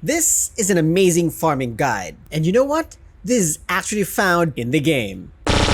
This is an amazing farming guide. And you know what? This is actually found in the game.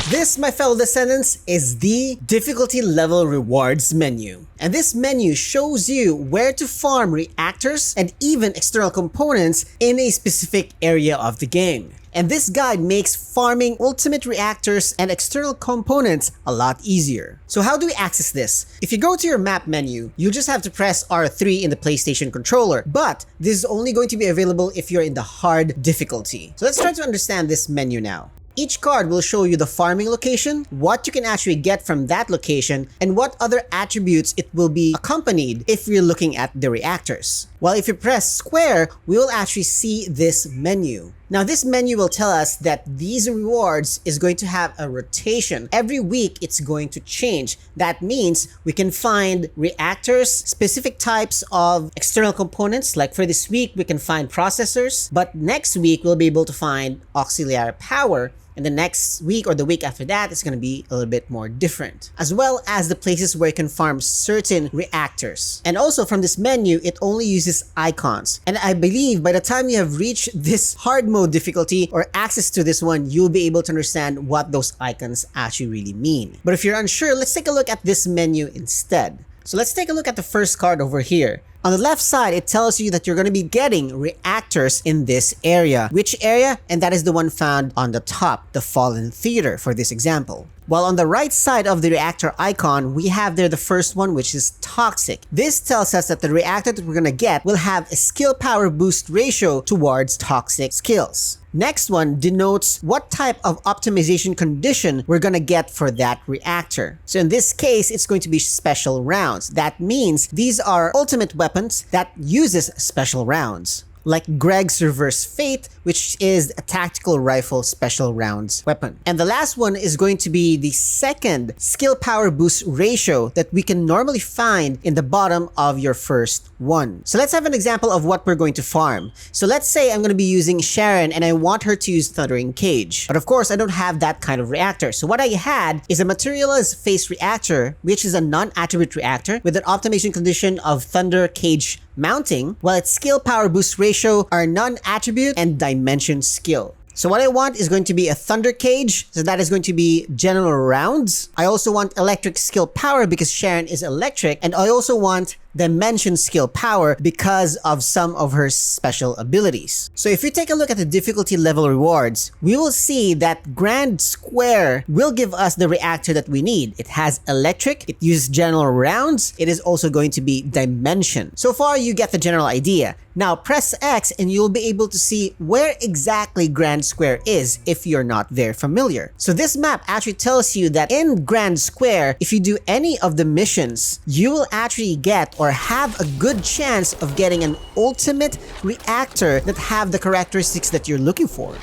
This, my fellow descendants, is the difficulty level rewards menu. And this menu shows you where to farm reactors and even external components in a specific area of the game. And this guide makes farming ultimate reactors and external components a lot easier. So how do we access this? If you go to your map menu, you just have to press R3 in the PlayStation controller, but this is only going to be available if you're in the hard difficulty. So let's try to understand this menu now. Each card will show you the farming location, what you can actually get from that location, and what other attributes it will be accompanied if you're looking at the reactors. While if you press square, we will actually see this menu. Now this menu will tell us that these rewards is going to have a rotation. Every week it's going to change. That means we can find reactors, specific types of external components, like for this week we can find processors, but next week we'll be able to find auxiliary power. And the next week or the week after that is going to be a little bit more different. As well as the places where you can farm certain reactors. And also from this menu, it only uses icons. And I believe by the time you have reached this hard mode difficulty or access to this one, you'll be able to understand what those icons actually really mean. But if you're unsure, let's take a look at this menu instead. So let's take a look at the first card over here. On the left side, it tells you that you're going to be getting reactors in this area. Which area? And that is the one found on the top, the Fallen Theater for this example. While on the right side of the reactor icon, we have there the first one, which is Toxic. This tells us that the reactor that we're going to get will have a skill power boost ratio towards toxic skills. Next one denotes what type of optimization condition we're gonna get for that reactor. So in this case, it's going to be special rounds. That means these are ultimate weapons that uses special rounds. Like Greg's Reverse Fate, which is a tactical rifle special rounds weapon. And the last one is going to be the second skill power boost ratio that we can normally find in the bottom of your first one. So let's have an example of what we're going to farm. So let's say I'm going to be using Sharon and I want her to use Thundering Cage. But of course, I don't have that kind of reactor. So what I had is a Materialize Face Reactor, which is a non-attribute reactor with an optimization condition of Thunder Cage mounting, while its skill power boost ratio are non-attribute and dimension skill. So what I want is going to be a Thunder Cage, so that is going to be general rounds. I also want electric skill power because Sharon is electric, and I also want dimension skill power because of some of her special abilities. So if you take a look at the difficulty level rewards, we will see that Grand Square will give us the reactor that we need. It has electric, it uses general rounds, it is also going to be dimension. So far you get the general idea. Now press X and you'll be able to see where exactly Grand Square is if you're not very familiar. So this map actually tells you that in Grand Square, if you do any of the missions, you will actually get or have a good chance of getting an ultimate reactor that have the characteristics that you're looking for.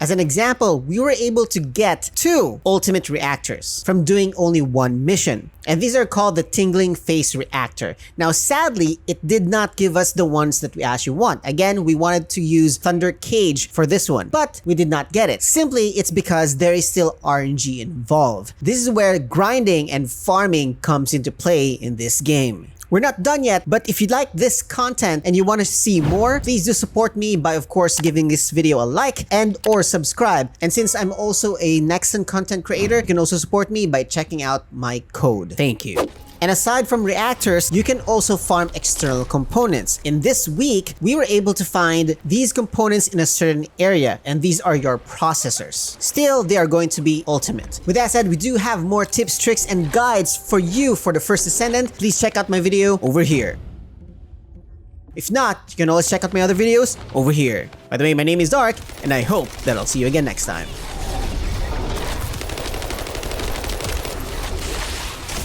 As an example, we were able to get 2 ultimate reactors from doing only one mission. And these are called the Tingling Face Reactor. Now, sadly, it did not give us the ones that we actually want. Again, we wanted to use Thunder Cage for this one, but we did not get it. Simply, it's because there is still RNG involved. This is where grinding and farming comes into play in this game. We're not done yet, but if you like this content and you want to see more, please do support me by, of course, giving this video a like and or subscribe. And since I'm also a Nexon content creator, you can also support me by checking out my code. Thank you. And aside from reactors, you can also farm external components. In this week, we were able to find these components in a certain area, and these are your processors. Still, they are going to be ultimate. With that said, we do have more tips, tricks, and guides for you for the First Descendant. Please check out my video over here. If not, you can always check out my other videos over here. By the way, my name is Dark, and I hope that I'll see you again next time.